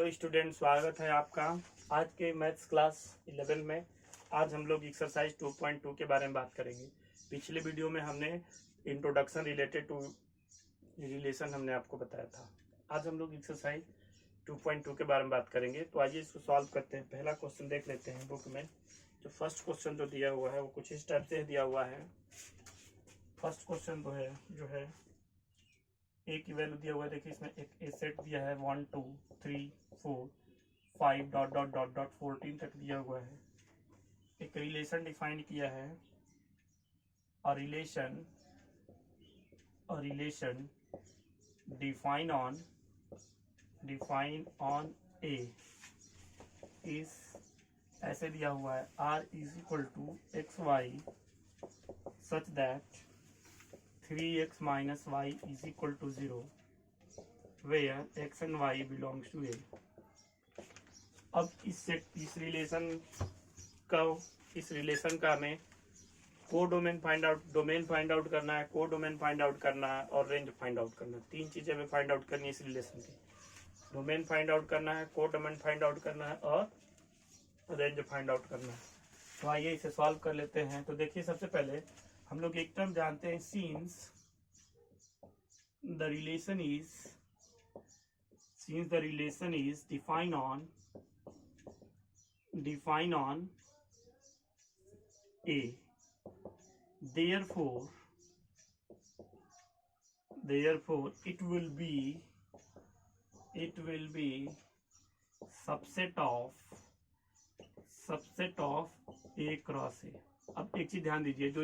Hello student, स्वागत है आपका आज के मैथ्स क्लास 11 में। आज हम लोग एक्सरसाइज 2.2 के बारे में बात करेंगे। पिछले वीडियो में हमने इंट्रोडक्शन रिलेटेड टू रिलेशन हमने आपको बताया था। आज हम लोग एक्सरसाइज 2.2 के बारे में बात करेंगे। तो आइए इसको सॉल्व करते हैं। पहला क्वेश्चन देख लेते हैं बुक में। जो फर्स्ट क्वेश्चन जो दिया हुआ है वो कुछ इस टाइप से दिया हुआ है। फर्स्ट क्वेश्चन जो है ए की वैल्यू दिया हुआ है। देखिए इसमें एक ए सेट दिया है 1 2 3 4 5 डॉट डॉट डॉट डॉट 14 तक दिया हुआ है। एक रिलेशन डिफाइन किया है। और रिलेशन डिफाइन ऑन ए इस ऐसे दिया हुआ है R is equal to x y such that 3x minus y is equal to 0 where x and y belongs to A। अब इस रिलेशन का हमें डोमेन फाइंड आउट करना है, डोमेन फाइंड आउट करना है और रेंज फाइंड आउट करना है। तीन चीजें हमें फाइंड आउट करनी है इस रिलेशन की। डोमेन फाइंड आउट करना है, डोमेन फाइंड आउट करना है और रेंज फाइंड आउट करना है। तो आइए इसे सॉल्व कर लेते हैं। तो देखिए सबसे पहले हम लोग एक टर्म जानते हैं, since the relation is defined on A, therefore it will be subset of A cross A। अब एक चीज ध्यान दीजिए, जो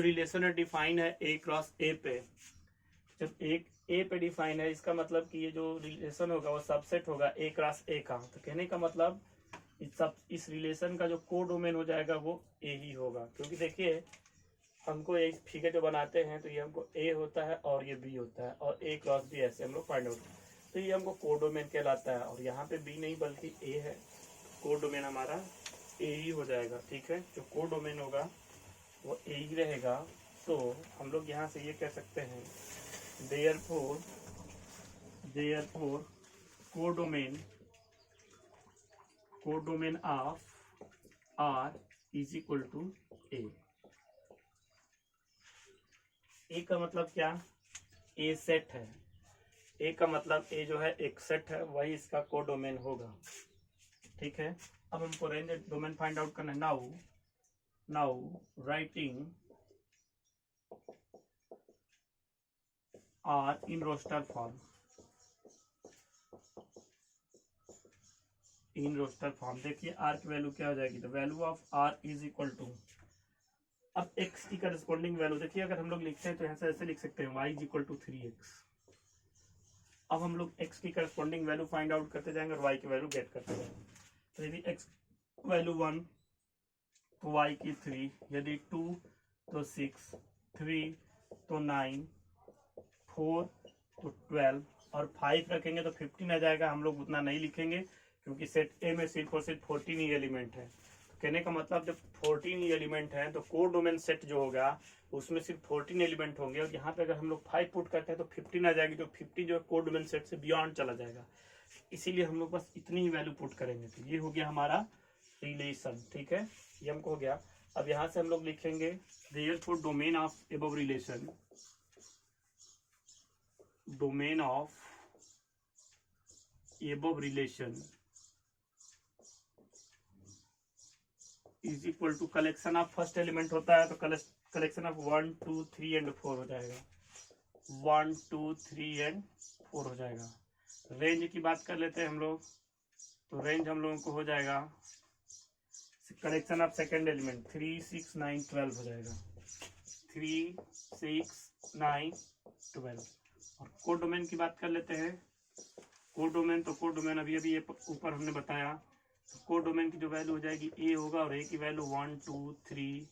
रिलेशन है डिफाइन है ए क्रॉस ए पे। जब एक ए पे डिफाइन है, इसका मतलब कि ये जो रिलेशन होगा वो सबसेट होगा ए क्रॉस ए का। तो कहने का मतलब इस रिलेशन का जो कोडोमेन हो जाएगा वो ए ही होगा। क्योंकि देखिए हमको एक फिगर जो बनाते हैं तो ये हमको ए होता है और ये बी होता है और ए क्रॉस बी ऐसे हम लोग फाइंड आउट, तो ये हमको कोडोमेन कहलाता है। और यहाँ पे बी नहीं बल्कि ए है, कोडोमेन हमारा ए ही हो जाएगा। ठीक है, जो कोडोमेन होगा वो ए ही रहेगा। तो हम लोग यहाँ से ये कह सकते हैं therefore codomain of R is equal to A. A का मतलब क्या? ए सेट है। ए का मतलब ए जो है एक सेट है, वही इसका कोडोमेन होगा। ठीक है, अब हमको रेंज डोमेन फाइंड आउट करना है। Now writing R in roster form. देखिए आर की वैल्यू क्या हो जाएगी? तो value of R is equal to, अब एक्स की करस्पॉन्डिंग वैल्यू देखिए, अगर हम लोग लिखते हैं तो यहाँ से ऐसे लिख सकते हैं y is equal to 3x। अब हम लोग x की करस्पॉन्डिंग वैल्यू फाइंड आउट करते जाएंगे और y की वैल्यू गेट करते जाएंगे। तो यदि x वैल्यू 1 तो y की 3, यदि 2 तो 6, 3 तो 9, 4 तो 12 और 5 रखेंगे तो 15 आ जाएगा। हम लोग उतना नहीं लिखेंगे क्योंकि सेट ए में सिर्फ और सिर्फ 14 ही एलिमेंट है। तो कहने का मतलब जब 14 ही एलिमेंट है तो कोडोमेन सेट जो होगा उसमें सिर्फ 14 एलिमेंट होंगे। और यहाँ पे अगर हम लोग 5 पुट करते हैं तो 15 आ जाएगी। तो 50 जो है कोडोमेन सेट से बियॉन्ड चला जाएगा, इसीलिए हम लोग बस इतनी ही वैल्यू पुट करेंगे। तो ये हो गया हमारा रिलेशन। ठीक है, ये हमको हो गया। अब यहाँ से हम लोग लिखेंगे therefore domain of above relation, domain of above relation is equal to collection of first element होता है तो कलेक्शन ऑफ 1 2 3 एंड 4 हो जाएगा। 1 2 3 एंड 4 हो जाएगा। रेंज की बात कर लेते हैं हम लोग। तो रेंज हम लोगों को हो जाएगा कलेक्शन ऑफ सेकेंड एलिमेंट 3 6 9 12 हो जाएगा। 3 6 9 12। और कोडोमेन की बात कर लेते हैं। कोडोमेन अभी ये ऊपर हमने बताया। तो कोडोमेन की जो वैल्यू हो जाएगी ए होगा और ए की value 1 2 3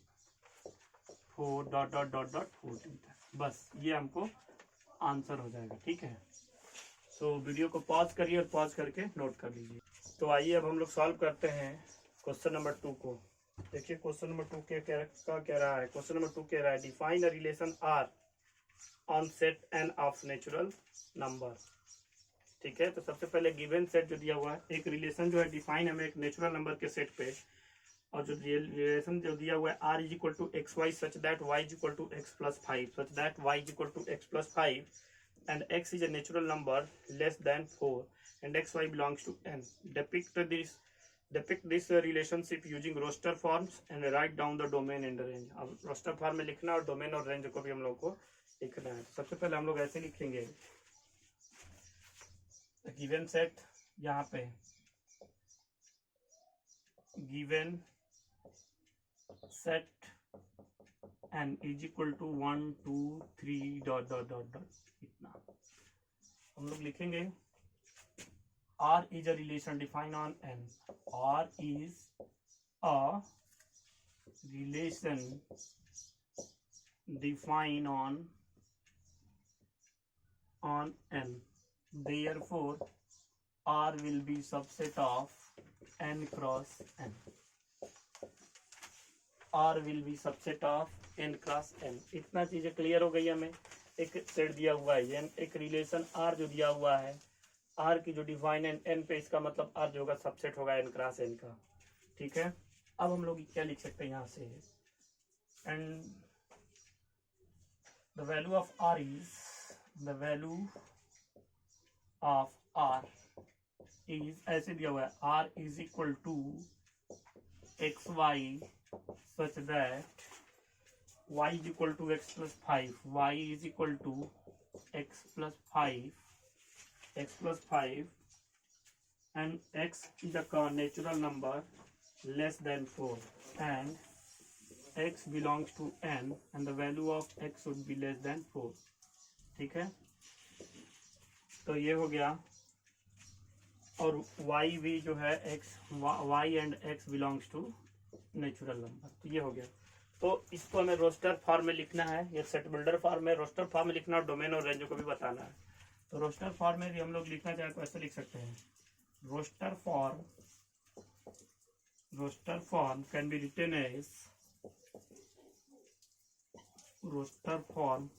4 dot dot dot dot 14 तक। बस ये हमको आंसर हो जाएगा। ठीक है, सो वीडियो को पॉज करिए और पॉज करके नोट कर लीजिए। तो आइए अब हम लोग सॉल्व करते हैं क्वेश्चन नंबर 2 को। देखिए क्वेश्चन नंबर 2 क्या कह रहा है। क्वेश्चन नंबर 2 कह रहा है define a relation R on set N of natural number. ठीक है। तो सबसे पहले गिवन सेट जो दिया हुआ है, एक रिलेशन जो है डिफाइन हमें एक नेचुरल नंबर के सेट पे, और जो रिलेशन जो दिया हुआ है r is equal to x y such that y is equal to x plus 5 such that y is equal to x plus 5 and x is a natural number less than 4 and xy belongs to n. Depict this relationship using roster forms and write down the domain and the range. अब roster form में लिखना और domain और range को भी हम लोग को लिखना है। सबसे पहले हम लोग ऐसे लिखेंगे, given set, यहाँ पे given set n is equal to 1 2 3 dot dot dot dot, इतना हम लोग लिखेंगे। R is a relation defined on n. R is a relation defined on n. Therefore, R will be subset of n cross n. R will be subset of n cross n. इतना चीजें clear हो गई हमें। एक set दिया हुआ है, एक रिलेशन R जो दिया हुआ है, R की जो डिफाइन है n पे, इसका मतलब R जो होगा सबसेट होगा n क्रॉस n का, ठीक है। अब हम लोग क्या लिख सकते हैं यहाँ से, and the value of R is, the value of R is, ऐसे दिया हुआ है, R is equal to x y such that y is equal to x plus 5, y is equal to x plus 5 and x is a natural number less than 4 and x belongs to n and the value of x should be less than 4, ठीक है। तो ये हो गया, और y भी जो है x, y and x belongs to natural number, तो ये हो गया। तो इसको हमें रोस्टर फॉर्म में लिखना है, ये सेट बिल्डर फॉर्म में रोस्टर फॉर्म में लिखना, और डोमेन और रेंज को भी बताना है। तो रोस्टर फॉर्म में भी हम लोग लिखना चाहे तो ऐसे लिख सकते हैं, roster form can be written as, roster form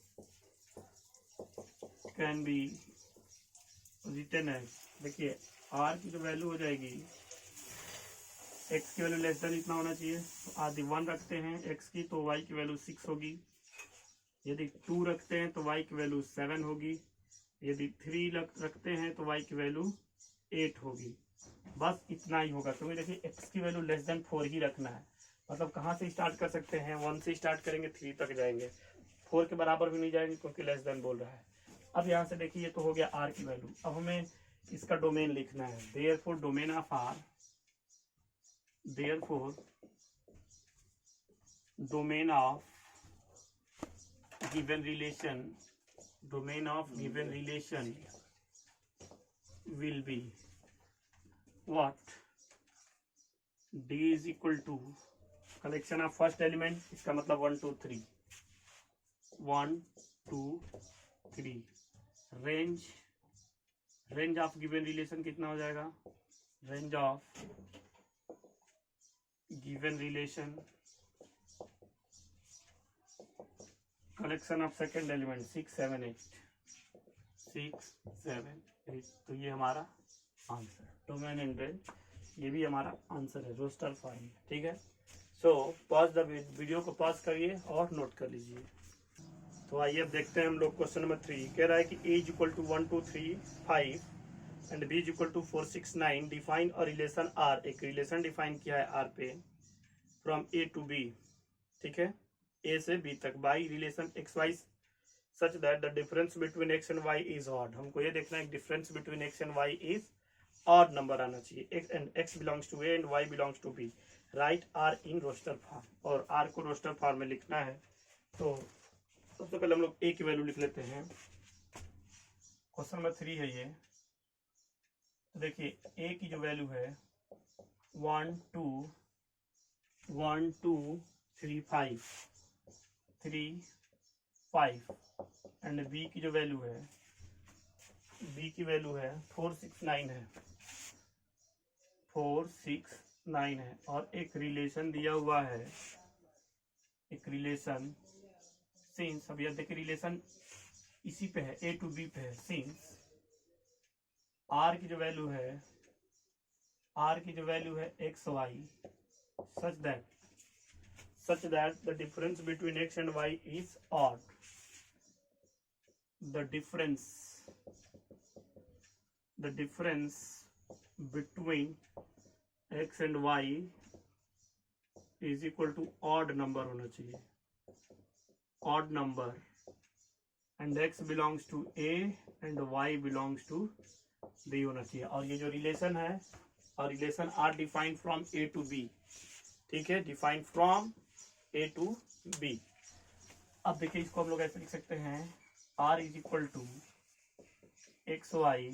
can be written as, देखिए R की जो वैल्यू हो जाएगी, x की वैल्यू लेस देन इतना होना चाहिए, तो आदि 1 रखते हैं x की तो y की वैल्यू 6 होगी, यदि 2 रखते हैं तो y की वैल्यू 7 होगी, यदि 3 रखते हैं तो y की वैल्यू 8 होगी। बस इतना ही होगा, क्योंकि देखिए x की वैल्यू लेस देन 4 ही रखना है। मतलब कहाँ से स्टार्ट कर सकते हैं, 1 से स्टार्ट करेंगे 3 तक जाएंगे, 4 के बराबर भी नहीं जाएंगे क्योंकि लेस देन बोल रहा है। अब यहाँ से देखिए ये तो हो गया R की वैल्यू। अब हमें इसका डोमेन लिखना है, therefore domain of R, therefore domain of given relation will be what, D is equal to collection of first element, इसका मतलब 1 2 3, 1 2 3, रेंज ऑफ गिवन रिलेशन कितना हो जाएगा, range of given relation collection of second element 6 7 8, तो ये हमारा answer, domain and range, ये भी हमारा आंसर है रोस्टर फॉर्म, ठीक है। सो पॉज द वीडियो को पॉज करिए और नोट कर लीजिए। तो आइए अब देखते हैं हम लोग क्वेश्चन नंबर 3, कह रहा है कि a is equal to 1 2 3 5 and b is equal to 4 6 9, define और रिलेशन R, एक रिलेशन डिफाइन किया है R पे, फ्रॉम A टू B, ठीक है, A से B तक, by relation x y such that the difference between x and y is odd. हमको ये देखना है difference between x and y is odd number आना चाहिए, x belongs to A and y belongs to B। Right R in roster form, और R को roster form में लिखना है। तो सबसे पहले हम लोग A की वैल्यू लिख लेते हैं, क्वेश्चन नंबर 3 है ये। तो देखिए A की जो वैल्यू है 1 2 3 5 एंड B की जो वैल्यू है, B की वैल्यू है 4 6 9 है, 4 6 9 है, और एक रिलेशन दिया हुआ है, एक रिलेशन सिंस, अब यह देखिए रिलेशन इसी पे है, A टू B पे है, सिंस आर की जो वैल्यू है x y such that the difference between x and y is odd. The difference between x and y is equal to odd number होना चाहिए, odd number, and x belongs to a and y belongs to b होना चाहिए। और ये जो relation है, और relation R defined from A to B, ठीक है, defined from A to B. अब देखिए इसको हम लोग ऐसे लिख सकते हैं, R is equal to x y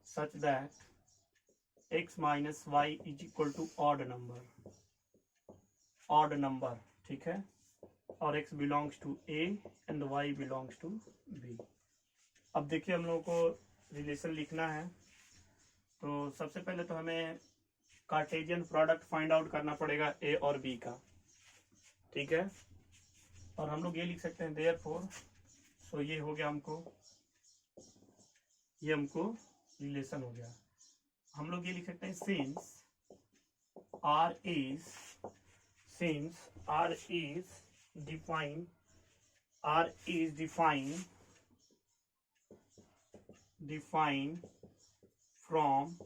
such that x minus y is equal to odd number, ठीक है, और x belongs to a and y belongs to b। अब देखिए हम लोगों को रिलेशन लिखना है, तो सबसे पहले तो हमें कार्टेशियन प्रोडक्ट फाइंड आउट करना पड़ेगा a और b का, ठीक है। और हम लोग ये लिख सकते हैं देयरफॉर, सो ये हो गया ये हमको रिलेशन हो गया। हम लोग ये लिख सकते हैं since r is defined from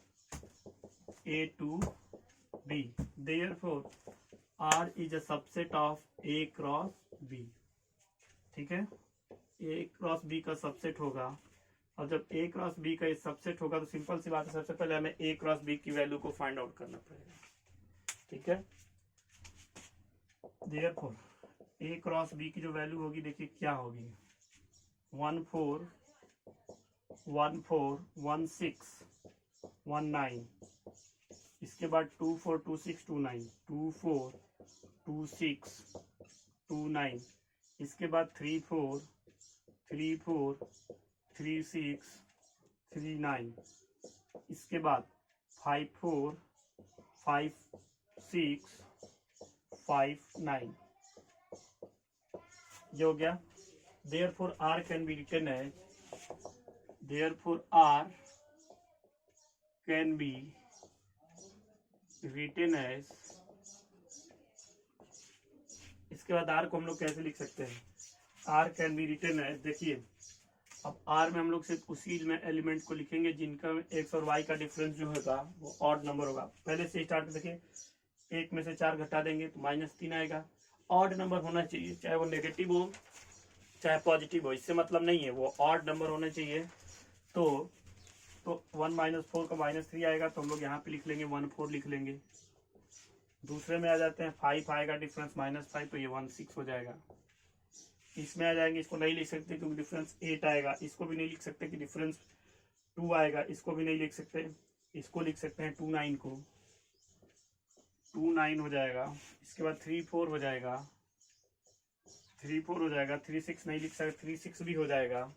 a to b, therefore r is a subset of a cross b, ठीक है, a क्रॉस b का सबसेट होगा। और जब a क्रॉस b का सबसेट होगा तो सिंपल सी बात है, सबसे पहले हमें a क्रॉस b की वैल्यू को फाइंड आउट करना पड़ेगा, ठीक है। देयरफॉर a क्रॉस b की जो वैल्यू होगी देखिए क्या होगी, 1 4 1 4 1 6 1 9, इसके बाद 2 4 2 6 2 9 2 4 2 6 2 9, इसके बाद 3 4 3 4 3 6 3 9, इसके बाद 5 4 5 6 5 9, ये हो गया। Therefore r can be written as, therefore r can be written as, इसके बाद r को हम लोग कैसे लिख सकते हैं, r can be written as, देखिए अब r में हम लोग सिर्फ उसी में एलिमेंट को लिखेंगे जिनका x और y का डिफरेंस जो होगा वो ऑड नंबर होगा। पहले से स्टार्ट में देखिए, 1 में से 4 घटा देंगे तो -3 आएगा। ऑड नंबर होना चाहिए, चाहे वो नेगेटिव हो चाहे पॉजिटिव हो, इससे मतलब नहीं है, वो ऑड नंबर होने चाहिए। तो 1 - 4 का -3 आएगा, तो हम लोग यहाँ पे लिख लेंगे 1 4 लिख लेंगे। दूसरे में आ जाते हैं 5 आएगा डिफरेंस -5, तो ये 1 6 हो जाएगा। इसमें आ जाएंगे, इसको नहीं लिख सकते क्योंकि डिफरेंस 8 आएगा, इसको भी नहीं लिख सकते कि डिफरेंस 2 आएगा, इसको भी नहीं लिख सकते, इसको लिख सकते हैं 2 9 को, 2 9 हो जाएगा। इसके बाद 3 4 हो जाएगा, 3 4 हो जाएगा, 3 6 नहीं लिख सकते, 3 6 भी हो जाएगा,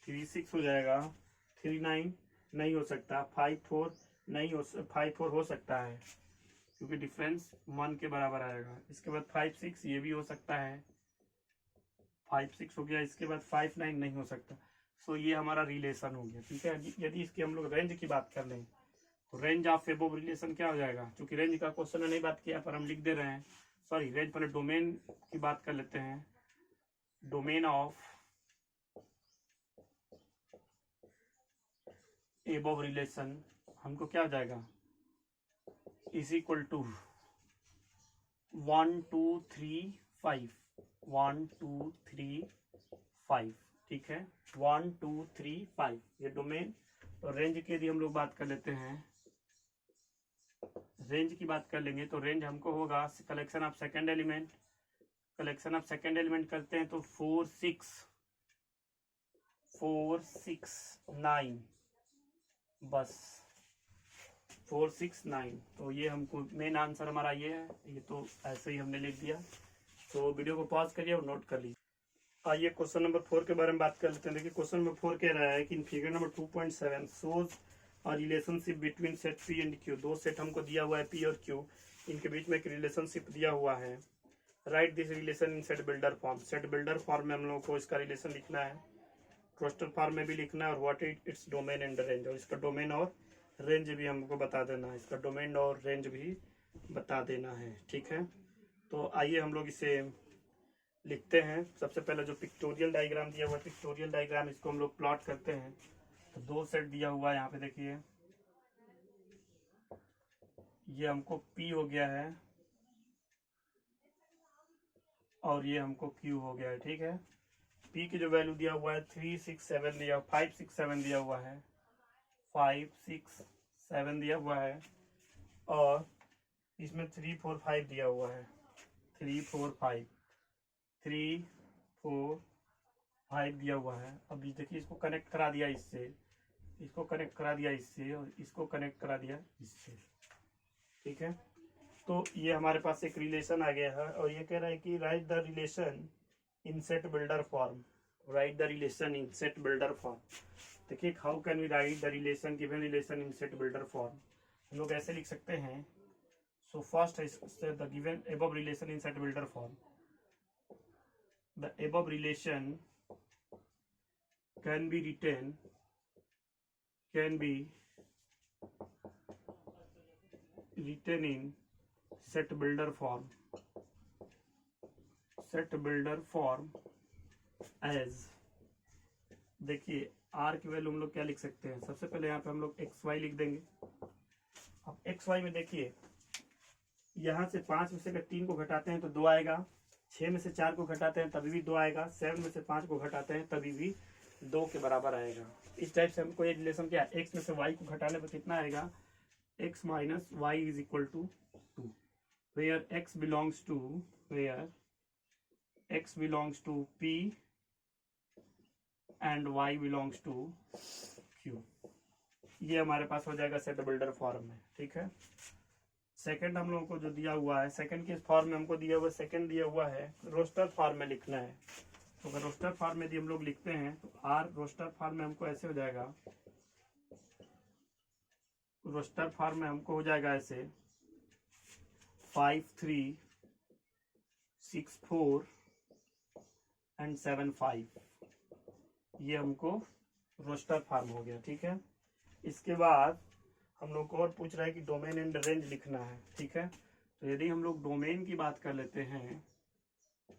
3 6 हो जाएगा, 3 9 नहीं हो सकता, 5 4 नहीं हो, 5 4 हो सकता है क्योंकि डिफरेंस 1 के बराबर आएगा। इसके बाद 5 6 ये भी हो सकता है, 5 6 हो गया। इसके बाद 5 9 नहीं हो सकता। सो ये हमारा रिलेशन हो गया, ठीक है। यदि इसकी हम लोग रेंज की बात कर लें तो रेंज ऑफ एबव रिलेशन क्या हो जाएगा, क्योंकि रेंज का क्वेश्चन में नहीं बात किया पर हम लिख दे रहे हैं, सॉरी रेंज पहले डोमेन की बात कर लेते हैं। डोमेन ऑफ एबव रिलेशन हमको क्या हो जाएगा, इज इक्वल टू 1 2 3 5, 1 2 3 5, ठीक है, 1 2 3 5 ये डोमेन। तो रेंज की यदि हम लोग बात कर लेते हैं, रेंज की बात कर लेंगे तो रेंज हमको होगा collection of second element, collection of second element करते हैं तो 4 6 9, बस 4 6 9। तो ये हमको मेन आंसर हमारा ये है, ये तो ऐसे ही हमने लिख दिया। तो वीडियो को पॉज करिए और नोट कर लीजिए। आइए क्वेश्चन नंबर 4 के बारे में बात कर लेते हैं। देखिए क्वेश्चन नंबर 4 कह रहा है कि इन फिगर नंबर 2.7 शोज और relationship between set P and Q. दो सेट हमको दिया हुआ है पी और क्यू, इनके बीच में एक रिलेशनशिप दिया हुआ है। Right this relation in set builder form. Set builder form में हम लोगों को इसका रिलेशन लिखना है। रोस्टर फॉर्म में भी लिखना है और what is its domain and range, और इसका डोमेन और रेंज भी हमको बता देना है, इसका डोमेन और रेंज भी बता देना है। ठीक है, तो आइए हम लोग इसे लिखते हैं। सबसे पहले जो पिक्टोरियल डायग्राम दिया हुआ है, पिक्टोरियल डायग्राम, इसको हम लोग प्लॉट करते हैं। तो दो सेट दिया हुआ है यहाँ पे, देखिए ये हमको P हो गया है और ये हमको Q हो गया है। ठीक है, P की जो वैल्यू दिया हुआ है 3 6 7 दिया, 5 6 7 दिया हुआ है, 5 6 7 दिया हुआ है, और इसमें 3 4 5 दिया हुआ है, 3 4 5 3 4 5 दिया हुआ है। अब ये देखिए इसको कनेक्ट करा दिया इससे, इसको कनेक्ट करा दिया इससे, और इसको कनेक्ट करा दिया इससे। ठीक है, तो ये हमारे पास एक रिलेशन आ गया है, और ये कह रहा है कि write the relation in set builder form, write the relation in set builder form. देखिए how can we write the relation, given relation in set builder form. हम लोग ऐसे लिख सकते हैं, सो फर्स्ट है the given above relation in set builder form, the above relation can be written, can be written in set builder form, set builder form as, देखिए r की value हम लोग क्या लिख सकते हैं, सबसे पहले यहाँ पे हम लोग एक्स वाई लिख देंगे। अब एक्स वाई में देखिए यहाँ से 5 में से अगर 3 को घटाते हैं तो 2 आएगा, 6 में से 4 को घटाते हैं तभी भी 2 आएगा, 7 में से 5 को घटाते हैं तभी भी 2 के बराबर आएगा। इस टाइप से हमको ये रिलेशन क्या, x में से y को घटाने पर कितना आएगा, x minus y is equal to 2, where x belongs to, where x belongs to p and y belongs to q। ये हमारे पास हो जाएगा सेट बिल्डर फॉर्म में। ठीक है, सेकंड हम लोगों को जो दिया हुआ है, सेकंड के फॉर्म में हमको दिया हुआ है, सेकंड दिया हुआ है रोस्टर फॉर्म में लिखना है। तो अगर रोस्टर फॉर्म में यदि हम लोग लिखते हैं तो आर रोस्टर फॉर्म में हमको ऐसे हो जाएगा, रोस्टर फॉर्म में हमको हो जाएगा ऐसे 5 3 6 4 एंड 7 5, ये हमको रोस्टर फॉर्म हो गया। ठीक है, इसके बाद हम लोग को और पूछ रहा है कि डोमेन एंड रेंज लिखना है। ठीक है, तो यदि हम लोग डोमेन की बात कर लेते हैं,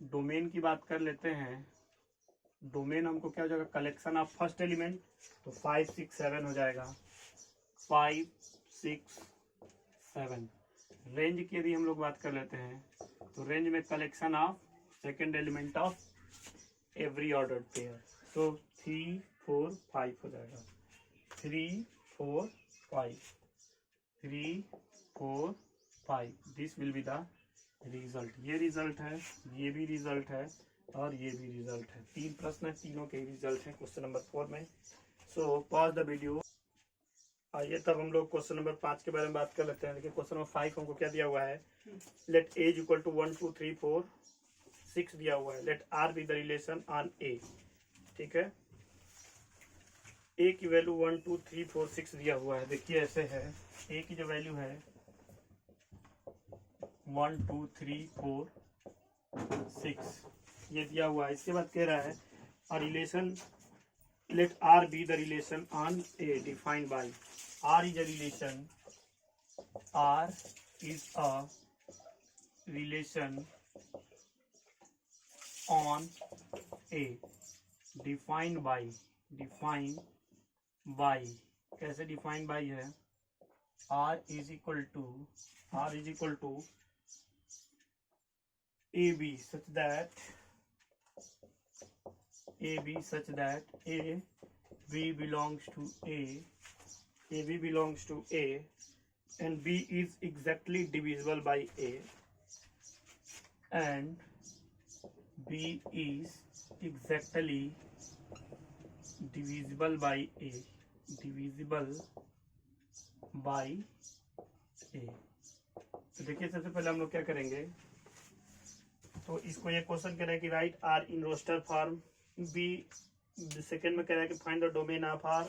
डोमेन की बात कर लेते हैं, डोमेन हमको क्या हो जाएगा, कलेक्शन ऑफ फर्स्ट एलिमेंट, तो 5 6 7 हो जाएगा, 5 6 7। रेंज की यदि हम लोग बात कर लेते हैं तो रेंज में collection of second element of every ordered pair, तो 3 4 5 हो जाएगा, 3 4 5 3 4 5, this will be the result. ये रिजल्ट है, ये भी रिजल्ट है, और ये भी रिजल्ट है। 3 प्रश्न है, तीनों के रिजल्ट है क्वेश्चन नंबर 4 में। So pause the video. आइए तब हम लोग क्वेश्चन नंबर 5 के बारे में बात कर लेते हैं। देखिए क्वेश्चन नंबर 5 हमको क्या दिया हुआ है, लेट एज इक्वल टू 1 2 3 4 6 दिया हुआ है, let R be the relation on A. ठीक है, ए की वैल्यू 1 2 3 4 6 दिया हुआ है। देखिए ऐसे है, ए की जो वैल्यू है 1 2 3 4 6 ये दिया हुआ है। इसके बाद कह रहा है a relation, let R be the relation on A defined by, R is a relation, R is a relation on A defined by, कैसे डिफाइन बाई है, R is equal to AB such that A B belongs to A and B is exactly divisible by A, and B is exactly divisible by A, तो देखिए सबसे पहले हम लोग क्या करेंगे, तो इसको ये क्वेश्चन कह रहा है कि right R in roster form, B second में कह रहा है कि find the domain of R,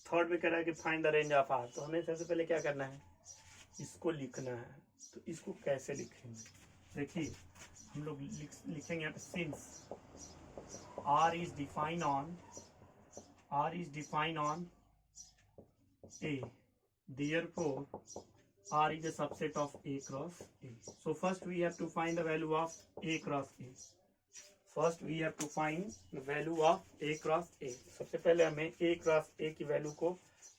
third में कह रहा है कि find the range of R. तो हमें सबसे पहले क्या करना है, इसको लिखना है। तो इसको कैसे लिखेंगे, देखिए हम लोग लिखेंगे यहाँ पे since R is defined on A. Therefore, R is a subset of A cross A. So first we have to find the value of A cross A. First we have to find the value of A cross A. सबसे पहले हमें A cross A की वैल्यू को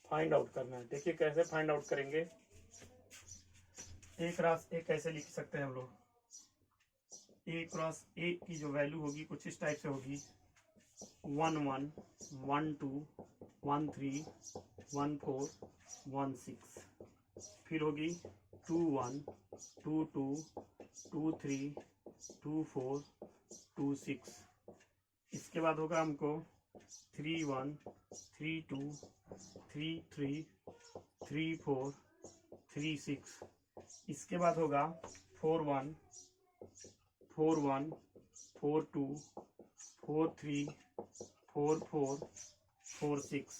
find out करना है. देखिए कैसे फाइंड आउट करेंगे. A क्रॉस A कैसे लिख सकते हैं हम लोग. A क्रॉस A की जो वैल्यू होगी कुछ इस टाइप से होगी. 1 1 1 2 1 3 1 4 1 6. फिर होगी 2 1 2 2 2 3 2 4 2 6. इसके बाद होगा हमको 3 1 3 2 3 3 3 4 3 6. इसके बाद होगा 4 1 4 1 4 2 4 3 4 4 4 6.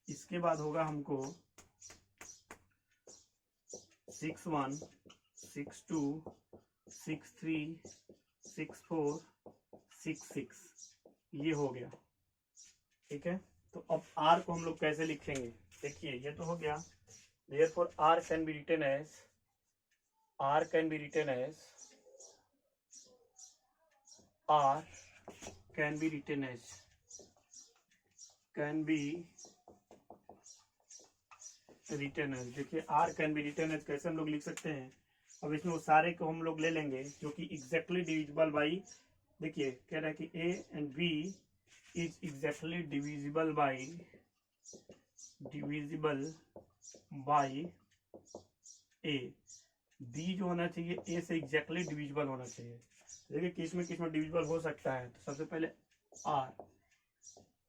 इसके बाद होगा हमको 6 1 6 2 6 3 6 4 6 6. ये हो गया. ठीक है. तो अब R को हम लोग कैसे लिखेंगे. देखिए ये तो हो गया. Therefore R can be written as R can be written as देखिए R can be written as कैसे हम लोग लिख सकते हैं. अब इसमें वो सारे को हम लोग ले लेंगे जो कि एग्जैक्टली डिविजिबल बाई. देखिए कह रहा है कि A and B is exactly divisible by A. B जो होना चाहिए A से एग्जैक्टली डिविजिबल होना चाहिए. देखिए किसमें डिविजिबल हो सकता है. तो सबसे पहले R.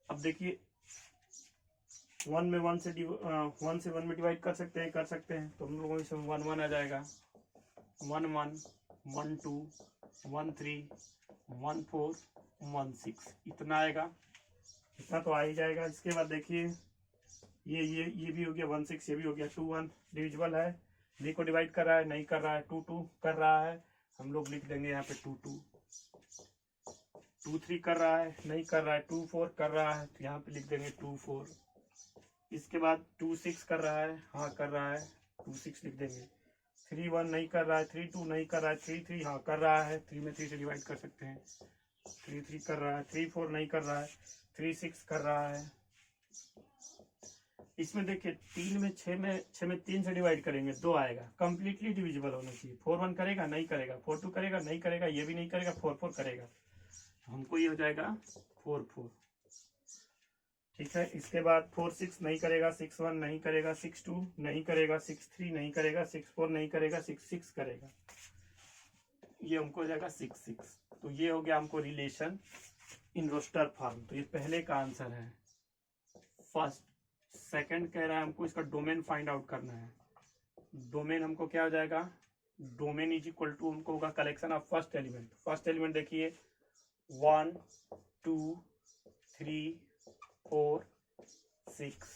अब देखिए 1 में 1 से 1 में डिवाइड कर सकते हैं. तो हम लोगों इसमें 1 1 आ जाएगा. 1 1 1 2 1 3 1 4 1 6. इतना आएगा. इतना तो आ ही जाएगा. इसके बाद देखिए ये भी हो गया 1 6. ये भी हो गया. 2 1 डिविजिबल है. B को डिवाइड कर रहा है नहीं कर रहा है. 2 2 कर रहा है. हम लोग लिख देंगे यहाँ पे 2 2. 2 3 कर रहा है नहीं कर रहा है. 2 4 कर रहा है तो यहाँ पे लिख देंगे 2 4. इसके बाद 2 6 कर रहा है. हाँ कर रहा है. 2 6 लिख देंगे. 3 1 नहीं कर रहा है. 3 2 नहीं कर रहा है. 3 3 हाँ कर रहा है. 3 में 3 से डिवाइड कर सकते हैं. 3 3 कर रहा है. 3 4 नहीं कर रहा है. 3 6 कर रहा है. इसमें देखिए 3 में 6 में 3 से डिवाइड करेंगे 2 आएगा. कंप्लीटली डिविजिबल होना चाहिए. 4 1 करेगा नहीं करेगा. 4 2 करेगा नहीं करेगा. ये भी नहीं करेगा. 4 4 करेगा. हमको ये हो जाएगा 4 4. ठीक है. इसके बाद 4 6 नहीं करेगा. 6 1 नहीं करेगा. 6 2 नहीं करेगा. 6 3 नहीं करेगा. 6 4 नहीं करेगा. 6 6 करेगा. ये हमको हो जाएगा 6 6. तो ये हो गया हमको रिलेशन इन रोस्टर फॉर्म. तो ये पहले का आंसर है. फर्स्ट. सेकंड कह रहा है हमको इसका डोमेन फाइंड आउट करना है. डोमेन हमको क्या हो जाएगा. डोमेन इज इक्वल टू हमको होगा collection of first element. First element देखिए 1 2 3 4 6.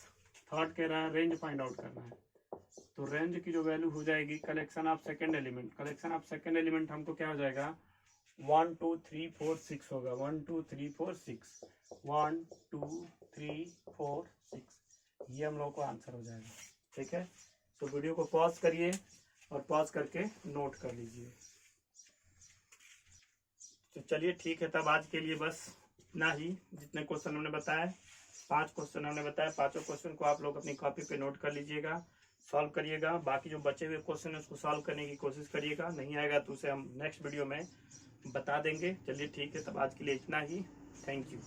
थर्ड कह रहा है रेंज फाइंड आउट करना है. तो रेंज की जो वैल्यू हो जाएगी collection of second element. Collection of second element हमको क्या हो जाएगा 1 2 3 4 6 होगा. 1 2 3 4 6. 1 2 3 4 6. ये हम लोगों को आंसर हो जाएगा. ठीक है. तो वीडियो को पॉज करिए और पॉज करके नोट कर लीजिए. तो चलिए ठीक है. तब आज के लिए बस इतना ही. जितने क्वेश्चन हमने बताया 5 क्वेश्चन हमने बताया. 5 क्वेश्चन को आप लोग अपनी कॉपी पे नोट कर लीजिएगा. सॉल्व करिएगा. बाकी जो बचे हुए क्वेश्चन है उसको सॉल्व करने की कोशिश करिएगा. नहीं आएगा तो उसे हम नेक्स्ट वीडियो में बता देंगे. चलिए ठीक है. तब आज के लिए इतना ही. Thank you.